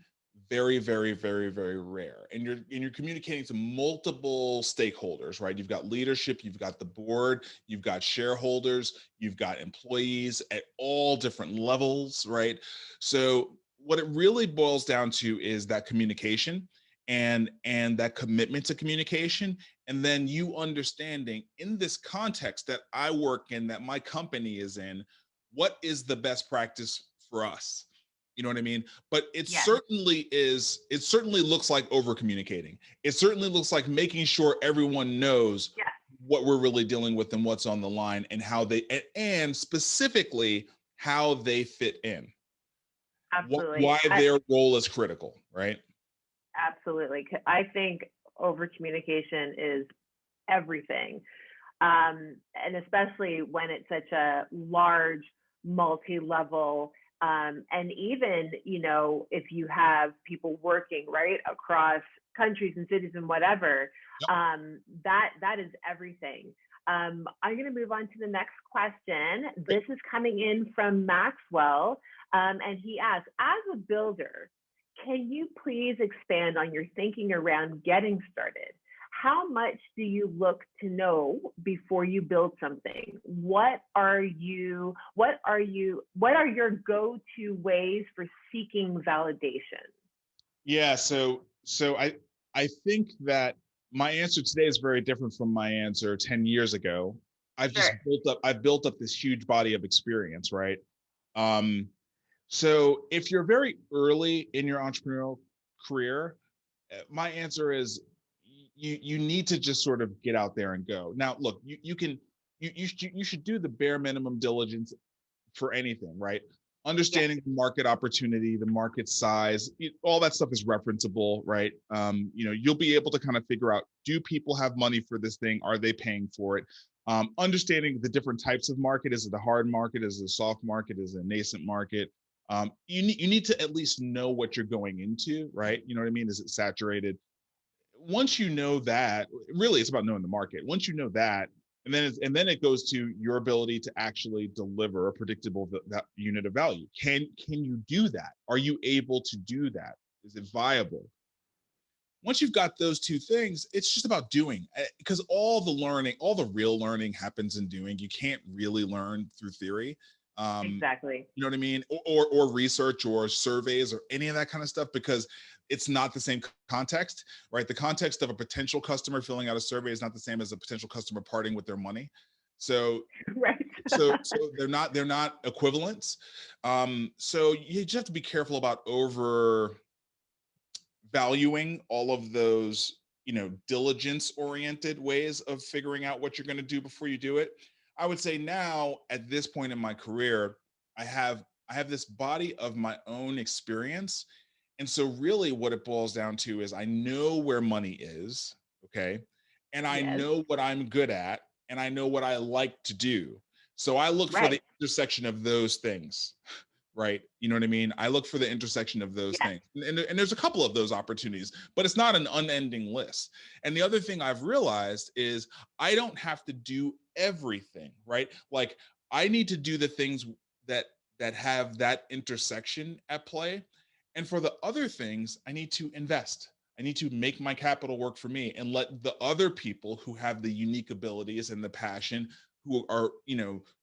very, very, very, very rare. And you're communicating to multiple stakeholders, right? You've got leadership, you've got the board, you've got shareholders, you've got employees at all different levels, right? So what it really boils down to is that communication and that commitment to communication, and then you understanding in this context that I work in, that my company is in, what is the best practice for us? You know what I mean? But it certainly looks like over communicating. It certainly looks like making sure everyone knows what we're really dealing with and what's on the line, and how and specifically how they fit in. Absolutely. Why their role is critical, right? Absolutely. I think over communication is everything. And especially when it's such a large, multi-level, and even, if you have people working right across countries and cities and whatever, that is everything. I'm going to move on to the next question. This is coming in from Maxwell, and he asks, as a builder, can you please expand on your thinking around getting started? How much do you look to know before you build something? What are your go-to ways for seeking validation? Yeah, so I think that my answer today is very different from my answer 10 years ago. Sure. I've built up this huge body of experience, right? Um, so if you're very early in your entrepreneurial career, my answer is you need to just sort of get out there and go. Now, look, you should do the bare minimum diligence for anything, right? Yes. Understanding the market opportunity, the market size, all that stuff is referenceable, right? You'll be able to kind of figure out, do people have money for this thing? Are they paying for it? Understanding the different types of market. Is it a hard market? Is it a soft market? Is it a nascent market? You need to at least know what you're going into, right? You know what I mean? Is it saturated? Once you know that, really it's about knowing the market. Once you know that, and then it goes to your ability to actually deliver a predictable that unit of value. Can you do that? Are you able to do that? Is it viable? Once you've got those two things, it's just about doing, because all the real learning happens in doing. You can't really learn through theory. um, Exactly. you know what I mean? Or research or surveys or any of that kind of stuff, because it's not the same context, right? The context of a potential customer filling out a survey is not the same as a potential customer parting with their money. So Right. so they're not equivalents. So you just have to be careful about over valuing all of those, diligence oriented ways of figuring out what you're going to do before you do it. I would say now at this point in my career, I have this body of my own experience. And so really what it boils down to is I know where money is, okay? And I Yes. know what I'm good at, and I know what I like to do. So I look for the Right. intersection of those things, right? You know what I mean? I look for the intersection of those Yes. things. And there's a couple of those opportunities, but it's not an unending list. And the other thing I've realized is I don't have to do everything, right? Like I need to do the things that have that intersection at play. And for the other things, I need to invest. I need to make my capital work for me and let the other people who have the unique abilities and the passion, who are,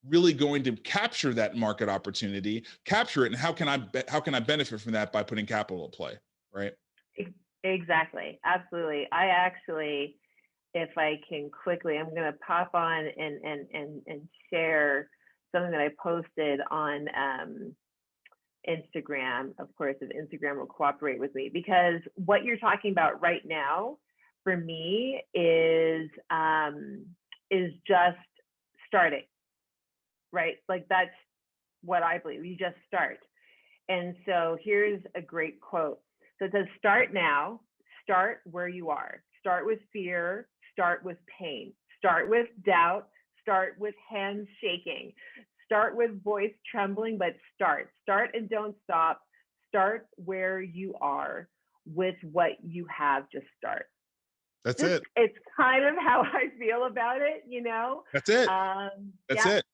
really going to capture that market opportunity, capture it. And how can I benefit from that by putting capital at play, right? Exactly. Absolutely. I actually, if I can quickly, I'm going to pop on and share something that I posted on Instagram, of course, if Instagram will cooperate with me, because what you're talking about right now for me is just starting, right? Like that's what I believe. You just start. And so here's a great quote. So it says, start now, start where you are. Start with fear, start with pain, start with doubt, start with hands shaking, start with voice trembling, but start and don't stop. Start where you are with what you have, just start. That's Just, it. it's kind of how I feel about it, you know? That's it. That's Yeah, it.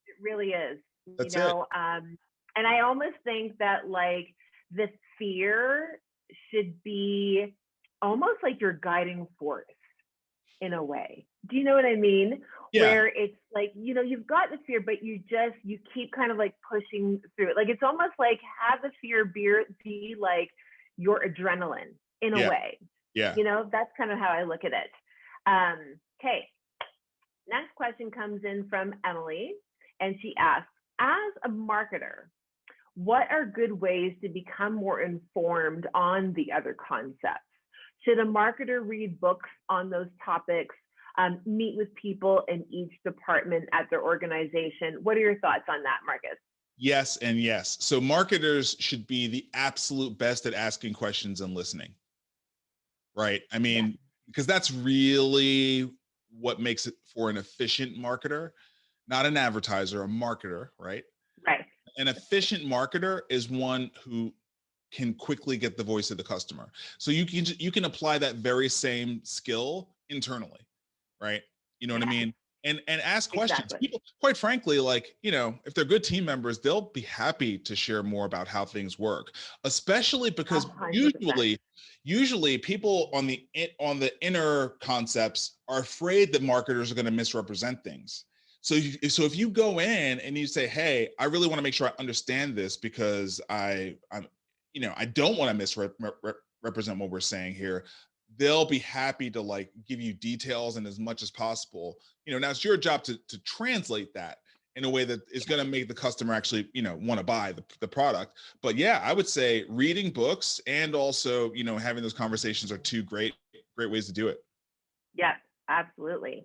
it really is, you That's it. know. And I almost think that like the fear should be almost like your guiding force in a way. Do you know what I mean? Yeah. Where it's like, you've got the fear, but you keep kind of like pushing through it. Like it's almost like have the fear be like your adrenaline in a Yeah. way. Yeah. That's kind of how I look at it. Okay. Next question comes in from Emily, and she asks, as a marketer, what are good ways to become more informed on the other concepts? Should a marketer read books on those topics, meet with people in each department at their organization? What are your thoughts on that, Marcus? Yes and yes. So marketers should be the absolute best at asking questions and listening, right? I Yes. mean, because that's really what makes it for an efficient marketer, not an advertiser, a marketer, right? Right. An efficient marketer is one who can quickly get the voice of the customer. So you can apply that very same skill internally, right? You know what I Yes. mean? And ask questions. Exactly. People, quite frankly, like, if they're good team members, they'll be happy to share more about how things work, especially because 100%. usually people on the inner concepts are afraid that marketers are going to misrepresent things. So if you go in and you say, "Hey, I really want to make sure I understand this because I'm I don't want to misrepresent what we're saying here, they'll be happy to like give you details and as much as possible. Now it's your job to translate that in a way that is going to make the customer actually, want to buy the product. But yeah, I would say reading books and also, having those conversations are two great ways to do it. Yeah, absolutely.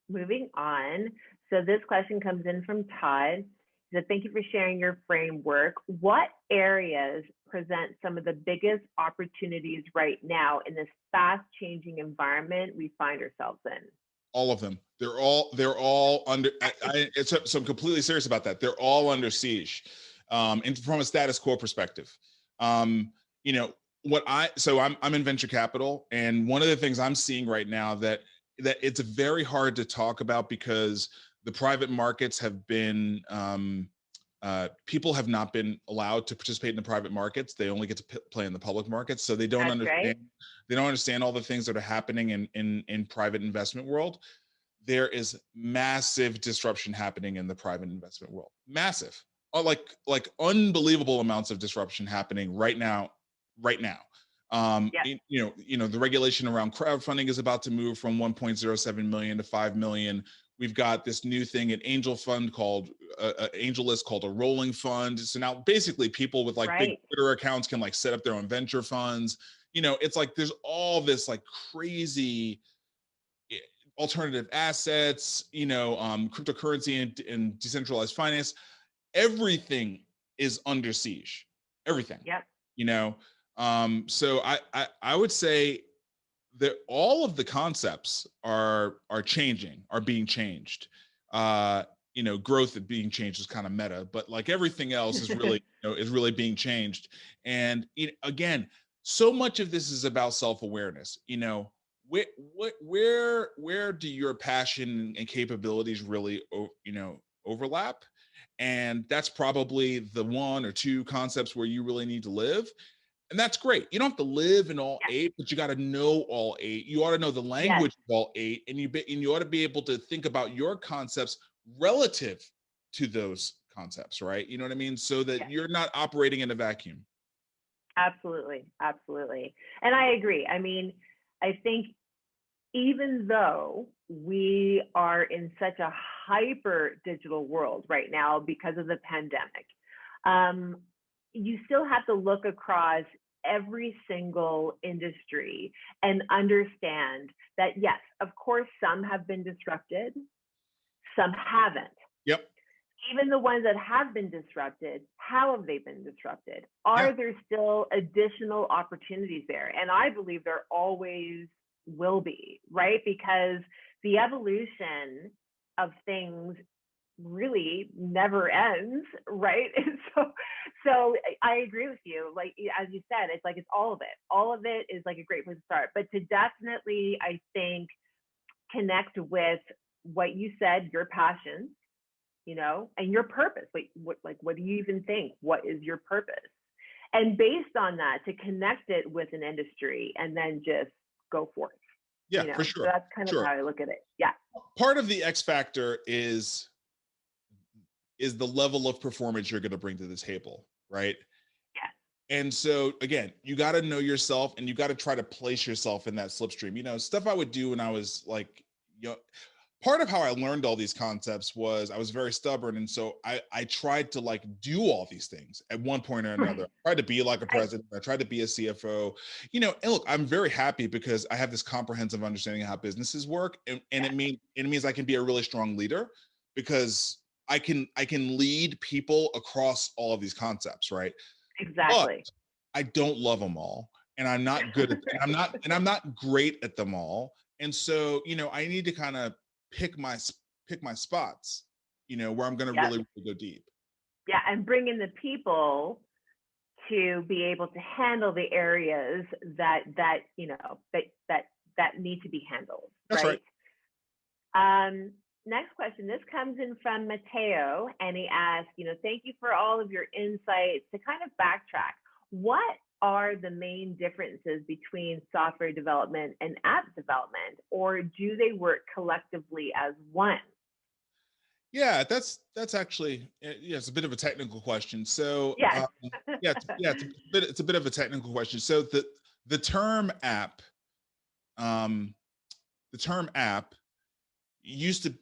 Moving on. So this question comes in from Todd. He said, thank you for sharing your framework. What areas present some of the biggest opportunities right now in this fast changing environment we find ourselves in? All of them. They're all under, so I'm completely serious about that. They're all under siege, and from a status quo perspective. So I'm in venture capital, and one of the things I'm seeing right now that it's very hard to talk about because the private markets have been, people have not been allowed to participate in the private markets. They only get to play in the public markets. So they don't That's understand, right. they don't understand all the things that are happening in private investment world. There is massive disruption happening in the private investment world. Massive, like unbelievable amounts of disruption happening right now. The regulation around crowdfunding is about to move from 1.07 million to 5 million. We've got this new thing, an angel fund called angel list called a rolling fund. So now basically people with like big Twitter accounts can like set up their own venture funds. It's like there's all this like crazy alternative assets, cryptocurrency and decentralized finance. Everything is under siege. Everything. Yep. So I would say that all of the concepts are changing, are being changed. Growth being changed is kind of meta, but like everything else is really is really being changed. And again, so much of this is about self-awareness. Where do your passion and capabilities really overlap? And that's probably the one or two concepts where you really need to live. And that's great. You don't have to live in all eight, but you got to know all eight. You ought to know the language of all eight, and you ought to be able to think about your concepts relative to those concepts, right? You know what I mean? So that you're not operating in a vacuum. Absolutely. Absolutely. And I agree. I mean, I think even though we are in such a hyper digital world right now because of the pandemic, you still have to look across every single industry and understand that, yes, of course, some have been disrupted, some haven't. Yep. Even the ones that have been disrupted, how have they been disrupted? Are there still additional opportunities there? And I believe there always will be, right? Because the evolution of things really never ends, right? And so I agree with you. Like, as you said, it's like, it's all of it. All of it is like a great place to start. But to definitely, I think, connect with what you said, your passion, and your purpose. What do you even think? What is your purpose? And based on that, to connect it with an industry and then just go for it. Yeah, for sure. So that's kind of how I look at it. Yeah. Part of the X factor is the level of performance you're going to bring to the table, right? Yeah. And so again, you got to know yourself, and you got to try to place yourself in that slipstream. Stuff I would do when I was like, part of how I learned all these concepts was I was very stubborn. And so I tried to like do all these things at one point or another. I tried to be like a president. I tried to be a CFO, and look, I'm very happy because I have this comprehensive understanding of how businesses work. And it means I can be a really strong leader because I can lead people across all of these concepts. Right. Exactly. But I don't love them all. And I'm not good at, and I'm not great at them all. And so, I need to kind of pick my spots, where I'm going to really go deep. Yeah. And bring in the people to be able to handle the areas that need to be handled. That's right. Next question. This comes in from Mateo, and he asks, thank you for all of your insights. To kind of backtrack, what are the main differences between software development and app development, or do they work collectively as one? Yeah, that's actually, yeah, it's a bit of a technical question. So Yes. yeah, it's a bit of a technical question. So the term app, um, the term app used to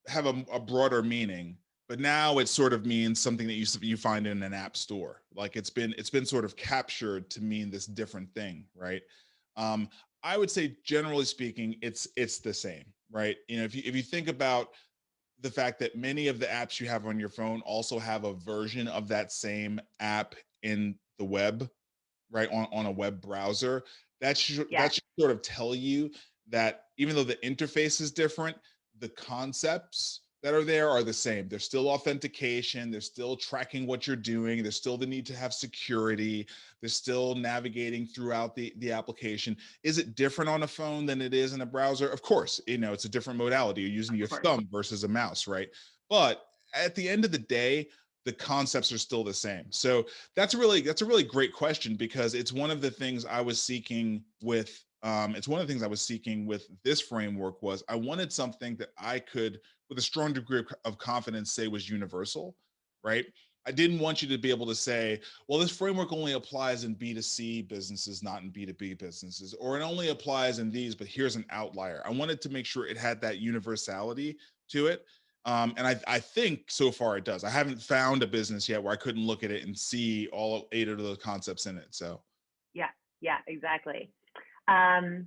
have a broader meaning, but now it sort of means something that you find in an app store. Like it's been sort of captured to mean this different thing, right? Um, I would say generally speaking, it's the same, right? You know, if you think about the fact that many of the apps you have on your phone also have a version of that same app in the web, right, on a web browser, that Yes, should sort of tell you that even though the interface is different, the concepts that are there are the same. There's still authentication, there's still tracking what you're doing, there's still the need to have security, there's still navigating throughout the application. Is it different on a phone than it is in a browser? Of course, you know, it's a different modality. You're using of your course. thumb versus a mouse, right? But at the end of the day, the concepts are still the same. So that's a really great question, because it's one of the things I was seeking with it's one of the things I was seeking with this framework. Was I wanted something that I could, with a strong degree of confidence, say was universal, right? I didn't want you to be able to say, well, this framework only applies in B2C businesses, not in B2B businesses, or it only applies in these, but here's an outlier. I wanted to make sure it had that universality to it. And I think so far it does. I haven't found a business yet where I couldn't look at it and see all 8 of the concepts in it. So Yeah, yeah, exactly. Um,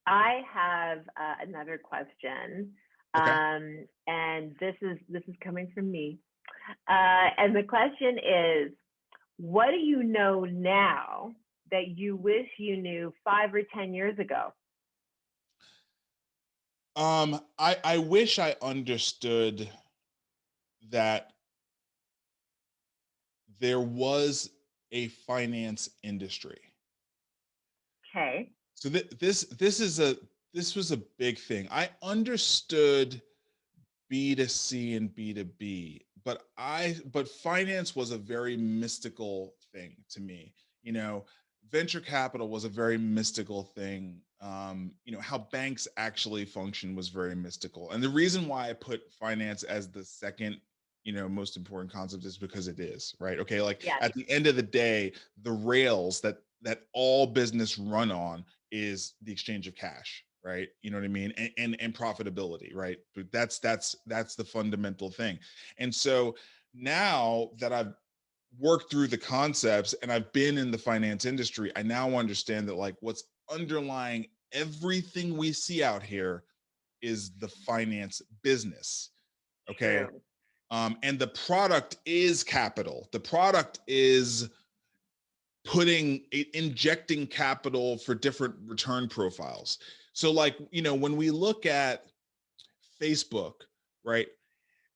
I have another question, okay. and this is coming from me. And the question is, what do you know now that you wish you knew 5 or 10 years ago? I wish I understood that there was a finance industry. Okay. So this was a big thing. I understood B2C and B2B, but finance was a very mystical thing to me. You know, venture capital was a very mystical thing. You know, how banks actually function was very mystical. And the reason why I put finance as the second, you know, most important concept is because it is, right? Okay, like Yes. at the end of the day, the rails that all business run on is the exchange of cash, right? You know what I mean? And profitability, right? But that's the fundamental thing. And so now that I've worked through the concepts and I've been in the finance industry, I now understand that, like, what's underlying everything we see out here is the finance business. Okay. True. And the product is capital. The product is injecting capital for different return profiles. So, like, you know, when we look at Facebook, right,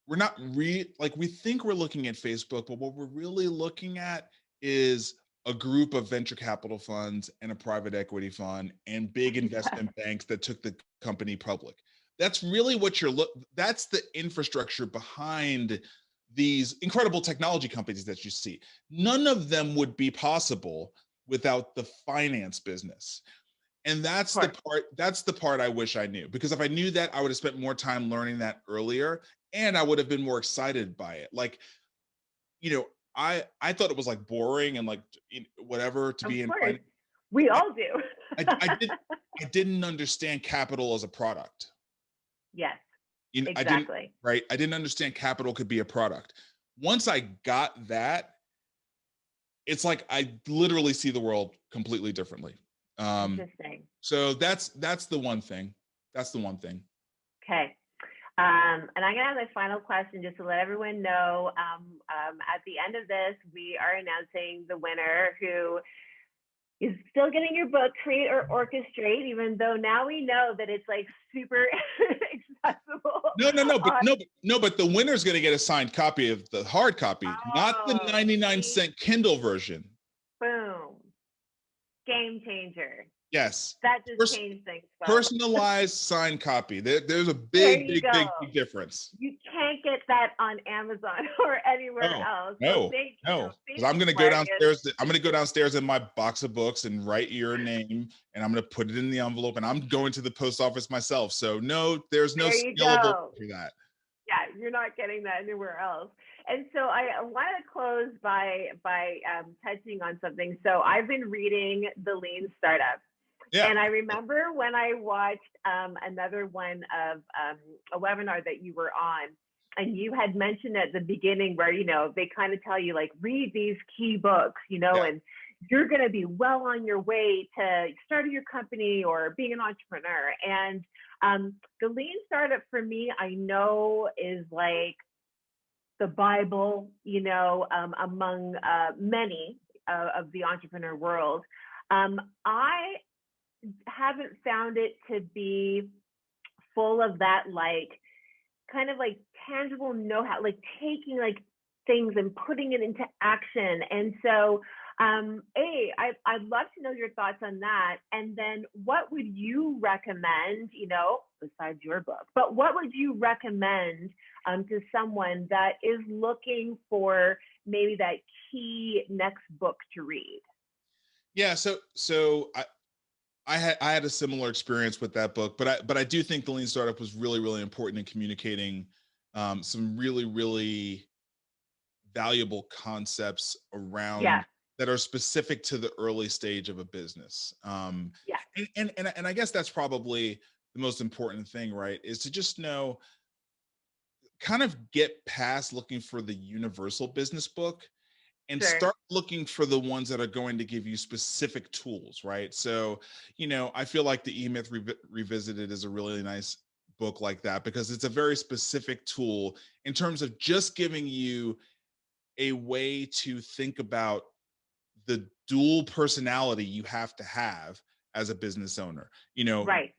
we're not like, we think we're looking at Facebook, but what we're really looking at is a group of venture capital funds and a private equity fund and big investment banks that took the company public. That's really what that's the infrastructure behind these incredible technology companies that you see. None of them would be possible without the finance business. And Of course. that's the part I wish I knew, because if I knew that, I would have spent more time learning that earlier, and I would have been more excited by it. Like, you know, I thought it was like boring and like, whatever, to Of be in course. finance. We I, all do. I didn't understand capital as a product. Yes, You know, I didn't, exactly. right? I didn't understand capital could be a product. Once I got that, it's like I literally see the world completely differently. Um, Interesting. so that's the one thing. That's the one thing. Okay. And I'm going to have a final question just to let everyone know. At the end of this, we are announcing the winner, who is still getting your book, Create or Orchestrate, even though now we know that it's like super accessible. But the winner's going to get a signed copy of the hard copy, not the Oh, 99-cent Kindle version. boom. Game changer. Yes. That just changed things, folks. Personalized signed copy. There's a There big, you big, go. big, big difference. You can't get that on Amazon or anywhere No, else. So no, thank you. no. Because Thank I'm you, gonna go Marcus. downstairs. I'm gonna go downstairs in my box of books and write your name, and I'm gonna put it in the envelope, and I'm going to the post office myself. So no, there's no There you scalable go. for that. Yeah, Yeah, you're not getting that anywhere else. And so I want to close by touching on something. So I've been reading The Lean Startup. Yeah. And I remember when I watched another one of a webinar that you were on, and you had mentioned at the beginning where, they kind of tell you like, read these key books, Yeah. and you're going to be well on your way to starting your company or being an entrepreneur. And the Lean Startup for me, I know is like the Bible, among many of the entrepreneur world. I haven't found it to be full of that, like, kind of like tangible know-how, like taking like things and putting it into action. And so, I'd love to know your thoughts on that. And then what would you recommend, besides your book, but what would you recommend to someone that is looking for maybe that key next book to read? Yeah. So I had a similar experience with that book, but I do think the Lean Startup was really, really important in communicating some really, really valuable concepts Yeah, around that are specific to the early stage of a business. yeah, And I guess that's probably the most important thing, right? Is to just know, kind of get past looking for the universal business book and sure. start looking for the ones that are going to give you specific tools, right? So, I feel like the E-Myth Revisited is a really nice book like that, because it's a very specific tool in terms of just giving you a way to think about the dual personality you have to have as a business owner. Right.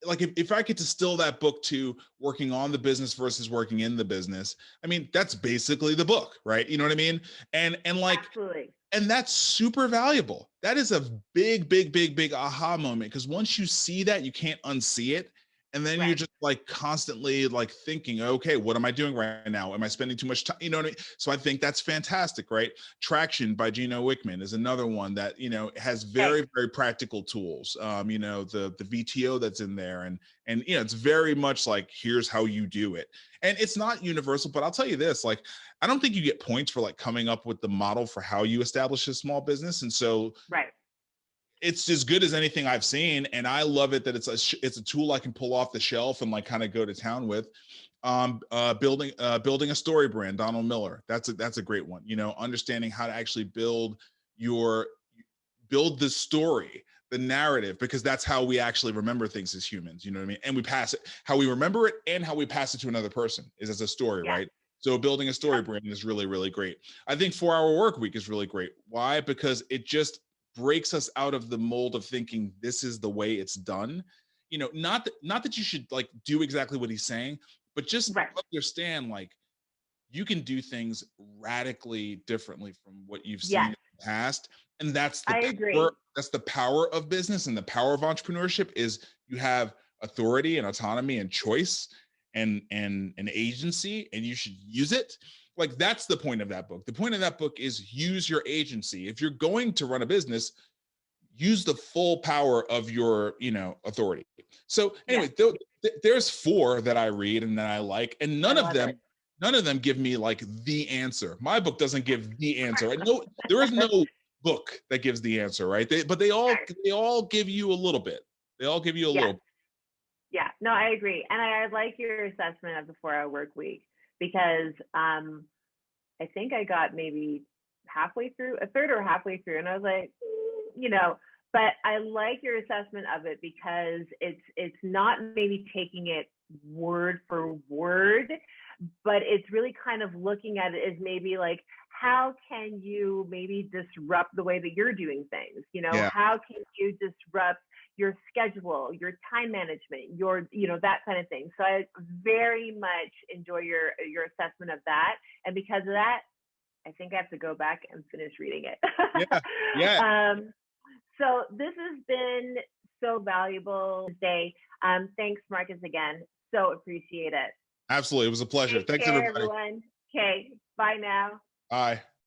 Like if I could distill that book to working on the business versus working in the business, I mean, that's basically the book, right? You know what I mean? And like, Absolutely. and that's super valuable. That is a big, big, big, big aha moment, because once you see that, you can't unsee it. And then you're Right. just like constantly like thinking, okay, what am I doing right now? Am I spending too much time? You know what I mean? So I think that's fantastic, right? Traction by Gino Wickman is another one that, has Okay. very, very practical tools. The VTO that's in there, and it's very much like, here's how you do it. And it's not universal, but I'll tell you this, like, I don't think you get points for like coming up with the model for how you establish a small business. And so Right. it's as good as anything I've seen. And I love it that it's a tool I can pull off the shelf and like kind of go to town with. Building a story brand, Donald Miller. That's a great one. Understanding how to actually build the story, the narrative, because that's how we actually remember things as humans. You know what I mean? And we pass it, how we remember it and how we pass it to another person is as a story, Yeah. right? So building a story brand is really, really great. I think 4 Hour Work Week is really great. Why? Because it just breaks us out of the mold of thinking this is the way it's done. Not that you should like do exactly what he's saying, but just Right. understand, like, you can do things radically differently from what you've seen in Yes. the past. And that's the I power, agree. that's the power of business, and the power of entrepreneurship is you have authority and autonomy and choice and an agency, and you should use it. Like, that's the point of that book. The point of that book is use your agency. If you're going to run a business, use the full power of your authority. So Yes. anyway, there's 4 that I read and that I like, and I none of love them it. give me like the answer. My book doesn't give the answer. No, there is no book that gives the answer, right? But they all give you a little bit. They all give you a Yeah. little. Yeah. No, I agree. And I like your assessment of the 4 hour work week, because I think I got maybe halfway through, a third or halfway through, and I was like, but I like your assessment of it, because it's not maybe taking it word for word, but it's really kind of looking at it as maybe like, how can you maybe disrupt the way that you're doing things? Yeah, How can you disrupt your schedule, your time management, that kind of thing. So I very much enjoy your assessment of that. And because of that, I think I have to go back and finish reading it. yeah, yeah. So this has been so valuable today. Thanks, Marcus, again. So appreciate it. Absolutely, it was a pleasure. Take Thanks, care, everybody. everyone. Okay, bye now. Bye.